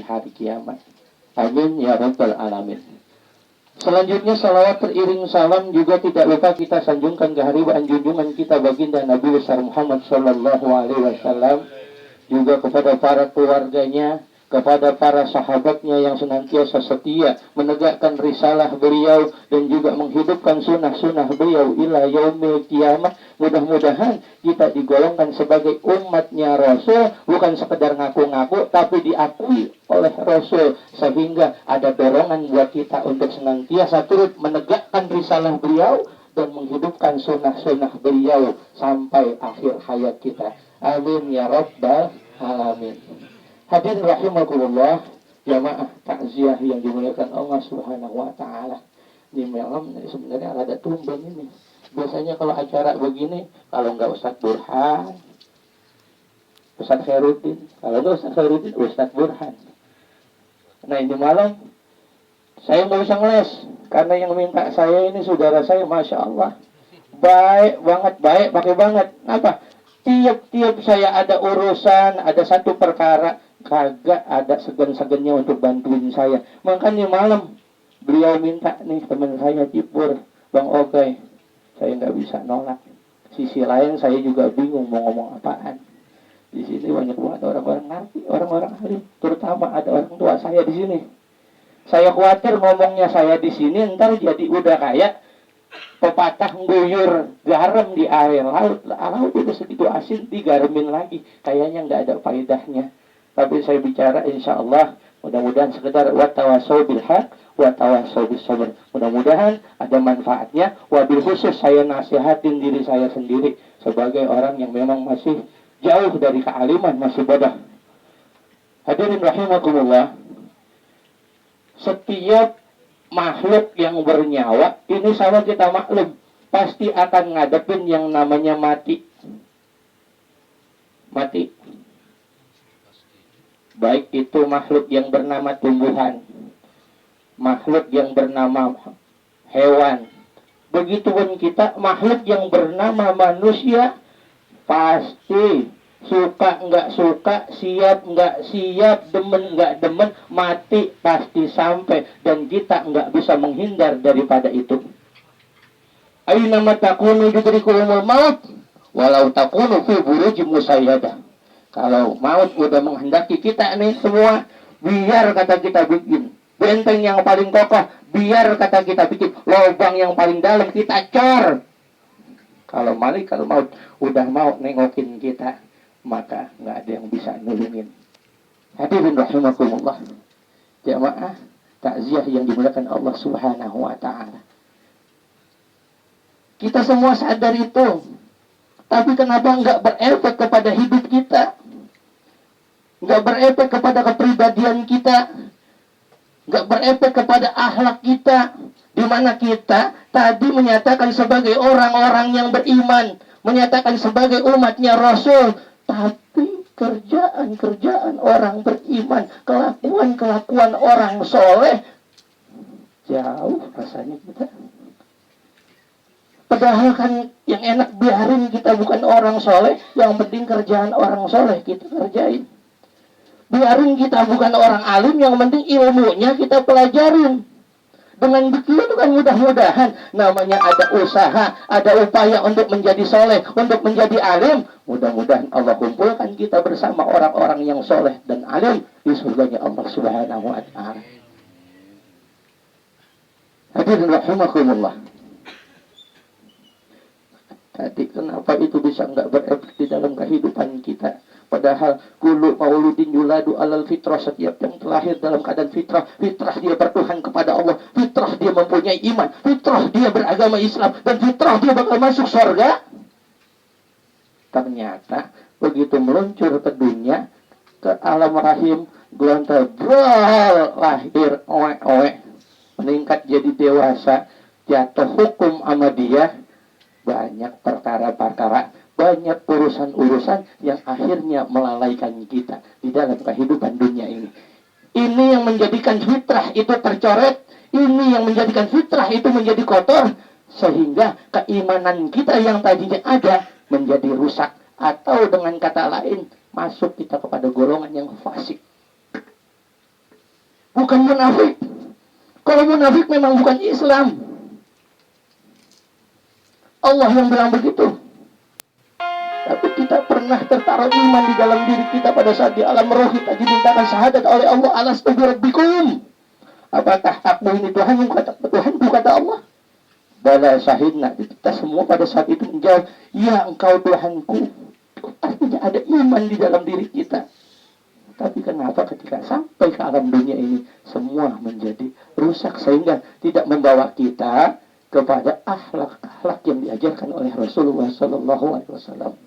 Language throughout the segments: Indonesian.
di hari kiamat. Amin ya rabbal alamin. Selanjutnya salawat teriring salam juga tidak lupa kita sanjungkan kehadiran junjungan kita baginda Nabi besar Muhammad sallallahu alaihi wasallam, juga kepada para keluarganya, kepada para sahabatnya yang senantiasa setia menegakkan risalah beliau dan juga menghidupkan sunnah-sunnah beliau ila yaumil kiamah. Mudah-mudahan kita digolongkan sebagai umatnya Rasul, bukan sekedar ngaku-ngaku tapi diakui oleh Rasul, sehingga ada dorongan buat kita untuk senantiasa turut menegakkan risalah beliau dan menghidupkan sunnah-sunnah beliau sampai akhir hayat kita. Amin ya rabbal alamin. Hadirin rahimakumullah, jamaah takziah yang dimuliakan Allah Subhanahu wa taala. Di malam sebenarnya ada tumbang ini. Biasanya kalau acara begini, kalau enggak Ustadz Burhan, Ustadz Khairuddin, kalau enggak Ustadz Khairuddin, Ustadz Burhan. Nah, ini malam saya nggak usah ngeles, karena yang minta saya ini saudara saya, masya Allah, baik banget, baik pakai banget. Apa? Tiap-tiap saya ada urusan, ada satu perkara, kagak ada segan-segannya untuk bantuin saya. Makanya malam beliau minta nih teman saya Cipur, Bang Ogai, saya nggak bisa nolak. Sisi lain saya juga bingung mau ngomong apaan. Di sini banyak banget orang-orang ngerti, orang-orang ahli, terutama ada orang tua saya di sini. Saya khawatir ngomongnya saya di sini ntar jadi udah kayak pepatah guyur garam di air laut. Laut itu segitu asin, digaremin lagi, kayaknya nggak ada faedahnya. Tapi saya bicara insya Allah mudah-mudahan sekedar watawasau bil haq watawasau bis sabr. Mudah-mudahan ada manfaatnya. Wabil khusus saya nasihatin diri saya sendiri sebagai orang yang memang masih jauh dari kealiman, masih bodoh. Hadirin rahimakumullah, setiap makhluk yang bernyawa ini sama kita maklum pasti akan ngadepin yang namanya mati. Mati. Baik itu makhluk yang bernama tumbuhan, makhluk yang bernama hewan. Begitupun kita, makhluk yang bernama manusia, pasti suka nggak suka, siap nggak siap, demen nggak demen, mati pasti sampai, dan kita nggak bisa menghindar daripada itu. Aina takunu yudrikumul maut walau takunu fi burujim musayyadah. Kalau maut udah menghendaki kita nih semua, biar kata kita bikin benteng yang paling kokoh, biar kata kita bikin lubang yang paling dalam, kita cor. Kalau maut udah mau nengokin kita, maka nggak ada yang bisa nulungin. Hadirin rahimakumullah, jamaah takziah yang dimuliakan Allah Subhanahu wa taala. Kita semua sadar itu, tapi kenapa nggak berefek kepada hidup kita? Nggak berefek kepada kepribadian kita, nggak berefek kepada akhlak kita, di mana kita tadi menyatakan sebagai orang-orang yang beriman, menyatakan sebagai umatnya Rasul, tapi kerjaan-kerjaan orang beriman, kelakuan-kelakuan orang soleh, jauh rasanya kita. Padahal kan yang enak biarin kita bukan orang soleh, yang penting kerjaan orang soleh kita kerjain. Biarin kita bukan orang alim, yang penting ilmunya kita pelajarin. Dengan begitu kan mudah-mudahan namanya ada usaha, ada upaya untuk menjadi soleh, untuk menjadi alim. Mudah-mudahan Allah kumpulkan kita bersama orang-orang yang soleh dan alim di surganya Allah Subhanahu wa ta'ala. Hadirin rahimakumullah. Tadi kenapa itu bisa nggak berefek di dalam kehidupan kita? Padahal kullu mauludin yuladu alal fitrah, setiap yang terlahir dalam keadaan fitrah, fitrah dia bertuhan kepada Allah, fitrah dia mempunyai iman, fitrah dia beragama Islam, dan fitrah dia bakal masuk surga. Ternyata begitu meluncur ke dunia, ke alam rahim, gelontar brol, lahir oek-oek, meningkat jadi dewasa, jatuh hukum sama dia, banyak perkara-perkara, banyak urusan-urusan yang akhirnya melalaikan kita di dalam kehidupan dunia ini. Ini yang menjadikan fitrah itu tercoret, ini yang menjadikan fitrah itu menjadi kotor, sehingga keimanan kita yang tadinya ada menjadi rusak, atau dengan kata lain masuk kita kepada golongan yang fasik. bukan munafik. Kalau munafik memang bukan Islam. Allah yang bilang begitu. Tapi kita pernah tertaruh iman di dalam diri kita pada saat di alam roh kita dimintakan syahadat oleh Allah, alastu birabbikum. Apakah aku ini Tuhan? Tuhanku, kata Allah. Bala syahidna. Kita semua pada saat itu menjawab, ya engkau Tuhanku. Artinya ada iman di dalam diri kita. Tapi kenapa ketika sampai ke alam dunia ini semua menjadi rusak sehingga tidak membawa kita kepada akhlak-akhlak yang diajarkan oleh Rasulullah SAW.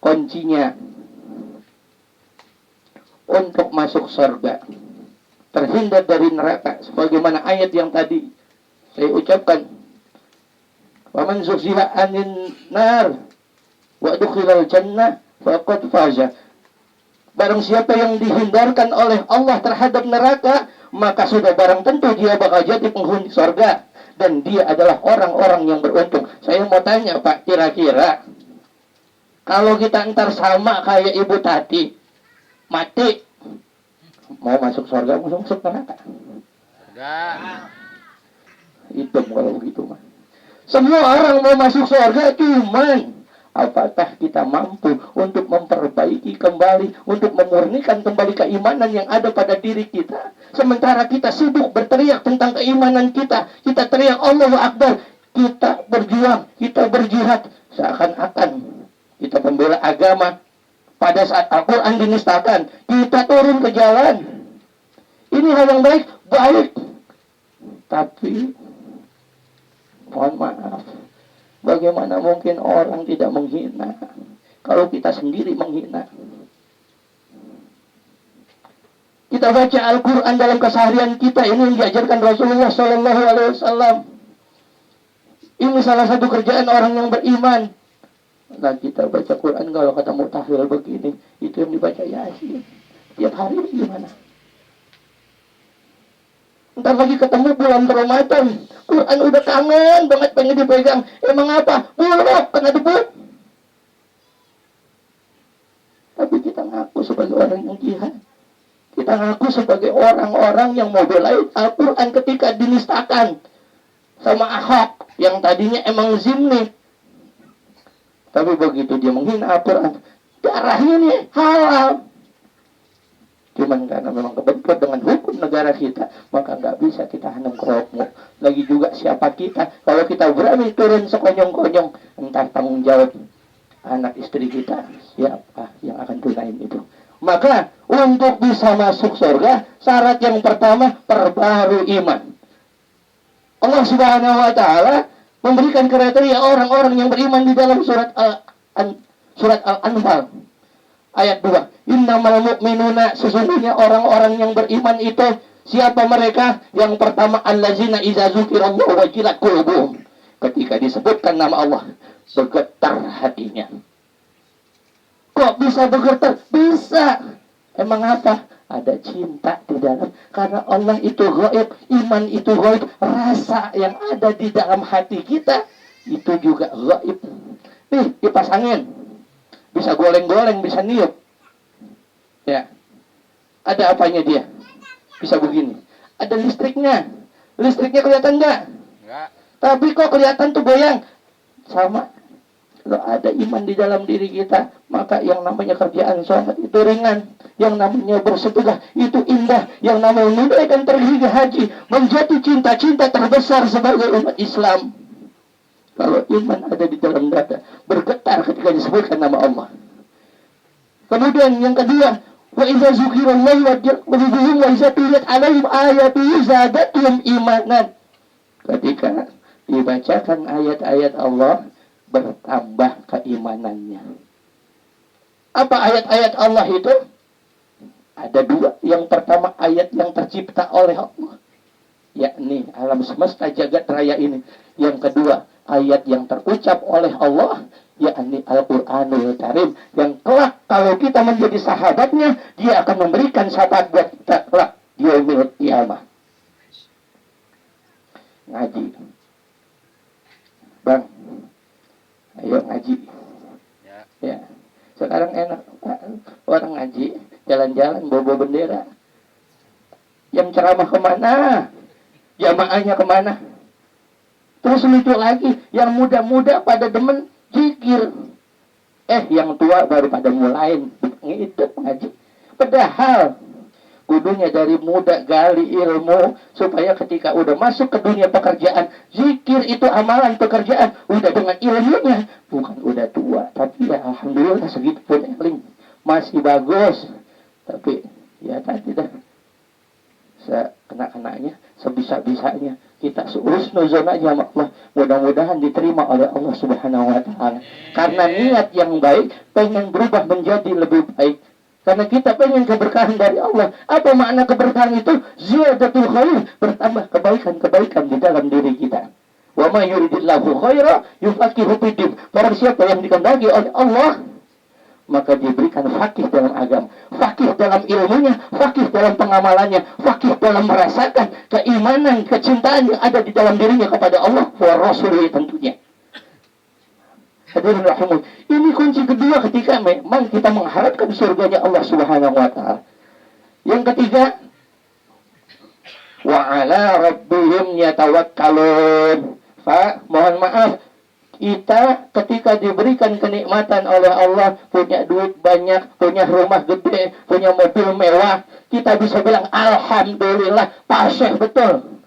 Kuncinya untuk masuk surga, terhindar dari neraka, sebagaimana ayat yang tadi saya ucapkan, waman zuhziha 'anil nar wa udkhilal jannah faqad faza. Barang siapa yang dihindarkan oleh Allah terhadap neraka, maka sudah barang tentu dia bakal jadi penghuni surga, dan dia adalah orang-orang yang beruntung. Saya mau tanya Pak, kira-kira kalau kita ntar sama kayak Ibu Tati, mati, mau masuk surga, mau masuk neraka? Enggak. Itu kalau begitu mah. Semua orang mau masuk surga, cuman apakah kita mampu untuk memperbaiki kembali, untuk memurnikan kembali keimanan yang ada pada diri kita? Sementara kita sibuk berteriak tentang keimanan kita, kita teriak Allahu Akbar, kita berjuang, kita berjihad, seakan-akan kita pembela agama. Pada saat Al-Quran dinistakan, kita turun ke jalan. Ini hal yang baik, baik. Tapi, mohon maaf, bagaimana mungkin orang tidak menghina kalau kita sendiri menghina? Kita baca Al-Quran dalam keseharian kita, ini yang diajarkan Rasulullah SAW. Ini salah satu kerjaan orang yang beriman. Nah, kita baca Quran, kalau kata Mutakhir begini, itu yang dibaca Yasin. Tiap hari gimana? Ntar lagi ketemu bulan Ramadan, Quran udah kangen banget pengen dipegang. Emang apa? Buluk, kena debu. Tapi kita ngaku sebagai orang yang jihad. Kita ngaku sebagai orang-orang yang mau belain Al-Quran ketika dinistakan sama Ahok yang tadinya emang zimmi. Tapi begitu dia menghina Al-Quran, darahnya nih halal. Cuman karena memang kebentur dengan hukum negara kita, maka nggak bisa kita hanam kerokok. Lagi juga siapa kita, kalau kita berani turun sekonyong-konyong, entar tanggung jawab anak istri kita, siapa yang akan tunain itu. Maka untuk bisa masuk surga, syarat yang pertama, perbaharui iman. Allah Subhanahu wa Ta'ala memberikan kriteria orang-orang yang beriman di dalam surat Al-Anfal ayat 2. Innamal mu'minuna, sesungguhnya orang-orang yang beriman itu siapa mereka? Yang pertama, allazina idza dzukirallahu wajilat qulubuhum. Ketika disebutkan nama Allah, bergetar hatinya. Kok bisa bergetar? Bisa. Emang apa? Ada cinta di dalam. Karena Allah itu gaib, iman itu gaib, rasa yang ada di dalam hati kita itu juga gaib. Nih, kipas angin bisa goleng-goleng, bisa niup. Ya. Ada apanya dia? Bisa begini. Ada listriknya. Listriknya kelihatan enggak? Enggak. Tapi kok kelihatan tuh goyang? Sama. Kalau ada iman di dalam diri kita, maka yang namanya kerjaan sholat itu ringan, yang namanya bersedekah itu indah, yang namanya menunaikan pergi haji menjadi cinta-cinta terbesar sebagai umat Islam. Kalau iman ada di dalam dada, bergetar ketika disebutkan nama Allah. Kemudian yang kedua, wa idza dzukirallahu wajilat qulubuhum wa idza tuliyat 'alaihim ayatuhu zadatuhum imanan. Ketika dibacakan ayat-ayat Allah, bertambah keimanannya. Apa ayat-ayat Allah itu? Ada dua. Yang pertama, ayat yang tercipta oleh Allah, yakni alam semesta jagat raya ini. Yang kedua, ayat yang terucap oleh Allah, yakni Al-Quranul Karim, yang kelak kalau kita menjadi sahabatnya, dia akan memberikan syafaat buat kita kelak di yaumil qiyamah. Ngaji, Bang, ayo ngaji. Ya. Sekarang enak orang ngaji, jalan-jalan bawa bendera. Yang ceramah kemana? Jamaahnya kemana? Terus lucu lagi, yang muda-muda pada demen zikir. Yang tua baru pada mulain ngidep ngaji. Padahal kudunya dari muda gali ilmu supaya ketika udah masuk ke dunia pekerjaan, zikir itu amalan pekerjaan, udah dengan ilmunya, bukan udah tua, tapi ya alhamdulillah segitu pun eling masih bagus. Tapi ya tadi dah sekena-kenanya, sebisa-bisanya kita seusnuzon aja sama Allah. Mudah-mudahan diterima oleh Allah Subhanahu wa ta'ala. Karena niat yang baik pengen berubah menjadi lebih baik. Karena kita pengen keberkahan dari Allah. Apa makna keberkahan itu? Ziyadatul khair, bertambah kebaikan-kebaikan di dalam diri kita. Wa ma yuridillahu khaira yufaqihu fiddin. Barang siapa yang dikehendaki oleh Allah, maka diberikan faqih dalam agama, faqih dalam ilmunya, faqih dalam pengamalannya, faqih dalam merasakan keimanan, kecintaan yang ada di dalam dirinya kepada Allah wa Rasulullah tentunya. Hadirin rahimah, ini kunci kedua ketika memang kita mengharapkan surganya Allah Subhanahu wa ta'ala. Yang ketiga, wa ala rabbihim yatawakkalun. Mohon maaf, kita ketika diberikan kenikmatan oleh Allah, punya duit banyak, punya rumah gede, punya mobil mewah, kita bisa bilang alhamdulillah, pasih betul.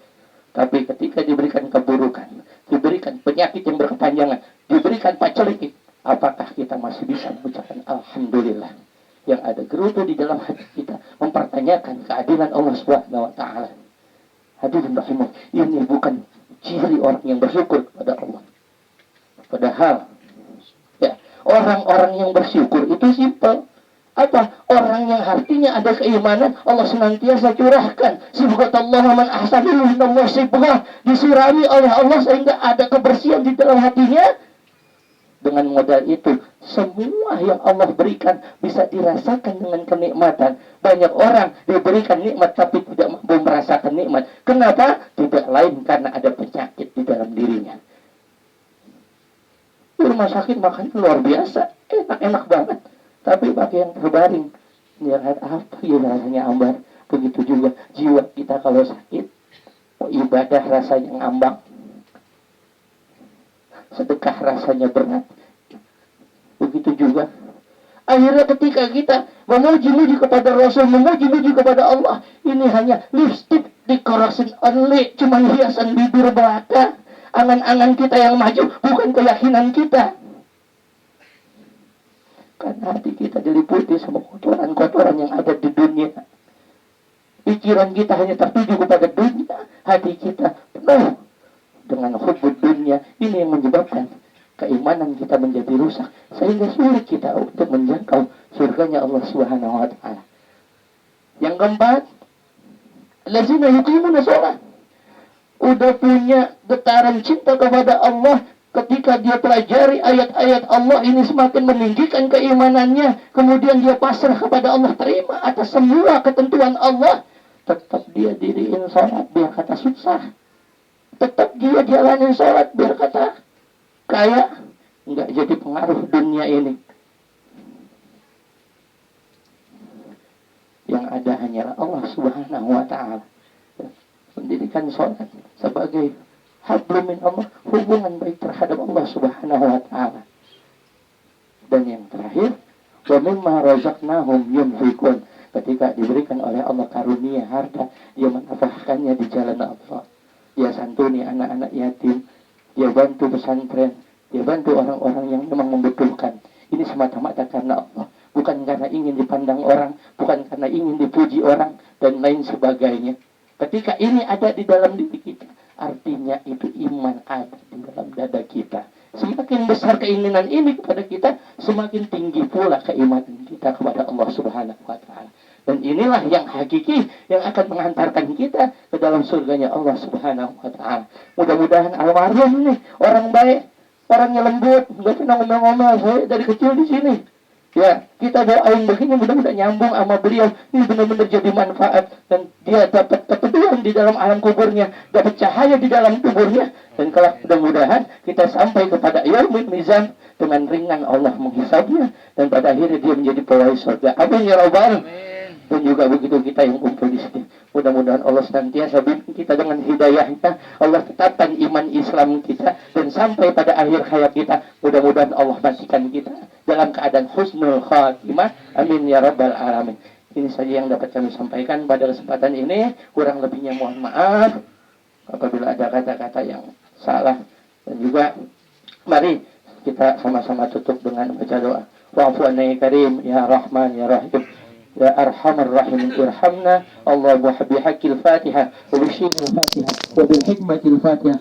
Tapi ketika diberikan keburukan, diberikan penyakit yang berkepanjangan, diberikan pacelik, apakah kita masih bisa mengucapkan alhamdulillah? Yang ada gerutu di dalam hati kita mempertanyakan keadilan Allah Subhanahu wa ta'ala. Hadirin rahimah, ini bukan ciri orang yang bersyukur kepada Allah. Padahal ya, orang-orang yang bersyukur itu simpel. Apa? Orang yang hatinya ada keimanan, Allah senantiasa curahkan sibghatallahu man ahsanu minallah sibghah, disirami oleh Allah sehingga ada kebersihan di dalam hatinya. Dengan modal itu, semua yang Allah berikan bisa dirasakan dengan kenikmatan. Banyak orang diberikan nikmat tapi tidak mampu merasakan nikmat. Kenapa? Tidak lain karena ada penyakit di dalam dirinya. Di rumah sakit makan luar biasa, enak-enak banget. Tapi bagi yang terbaring, lihat apa ya rasanya ambar. Begitu juga jiwa kita kalau sakit, ibadah rasanya ngambang, sedekah rasanya berat. Begitu juga akhirnya ketika kita memuji-muji kepada Rasul, memuji-muji kepada Allah, ini hanya lipstick decoration only, cuma hiasan bibir belaka. Angan-angan kita yang maju, bukan keyakinan kita. Karena hati kita diliputi sama kotoran-kotoran yang ada di dunia. Pikiran kita hanya tertuju kepada dunia. Hati kita penuh dengan hubbud dunia. Ini yang menyebabkan keimanan kita menjadi rusak. Sehingga sulit kita untuk menjangkau surganya Allah Subhanahu wa ta'ala. Yang keempat, lazina yuqimuna shalah. Udah punya getaran cinta kepada Allah, ketika dia pelajari ayat-ayat Allah ini semakin meninggikan keimanannya, kemudian dia pasrah kepada Allah, terima atas semua ketentuan Allah, tetap dia diriin sholat biar kata susah, tetap dia jalanin sholat biar kata kaya, nggak jadi pengaruh dunia ini. Yang ada hanyalah Allah Subhanahu wa ta'ala. Pendidikan sholat sebagai hablum min Allah, hubungan baik terhadap Allah Subhanahu wa ta'ala. Dan yang terakhir, wa mimma razaqnahum yunfiqun. Ketika diberikan oleh Allah karunia harta, dia menafkahkannya di jalan Allah. Dia santuni anak-anak yatim, dia bantu pesantren, dia bantu orang-orang yang memang membutuhkan. Ini semata-mata karena Allah, bukan karena ingin dipandang orang, bukan karena ingin dipuji orang dan lain sebagainya. Ketika ini ada di dalam diri kita, artinya itu iman ada di dalam dada kita. Semakin besar keinginan ini kepada kita, semakin tinggi pula keimanan kita kepada Allah Subhanahu wa ta'ala. Dan inilah yang hakiki yang akan menghantarkan kita ke dalam surganya Allah Subhanahu wa ta'ala. Mudah-mudahan almarhum nih, orang baik, orangnya lembut, nggak pernah ngomel-ngomel, saya dari kecil di sini. Ya, kita doain begini, mudah-mudahan nyambung sama beliau. Ini benar-benar jadi manfaat. Dan dia dapat keteduhan di dalam alam kuburnya, dapat cahaya di dalam kuburnya. Dan kalau mudah-mudahan kita sampai kepada yaumul mizan, dengan ringan Allah menghisabnya. Dan pada akhirnya dia menjadi pegawai surga. Amin ya rabbal. Dan juga begitu kita yang kumpul di sini. Mudah Mudah-mudahan Allah senantiasa bimbing kita dengan hidayahnya. Allah tetapkan iman Islam kita. Dan sampai pada akhir hayat kita, mudah-mudahan Allah matikan kita dalam keadaan husnul khatimah. Amin ya rabbal alamin. Ini saja yang dapat kami sampaikan pada kesempatan ini. Kurang lebihnya mohon maaf apabila ada kata-kata yang salah. Dan juga mari kita sama-sama tutup dengan baca doa. Wa'fu anna ya karim ya rahman ya rahim ya arhamar rahimin irhamna Allah bihaqqil fatihah wa bisyiril fatihah wa bil hikmatil fatihah.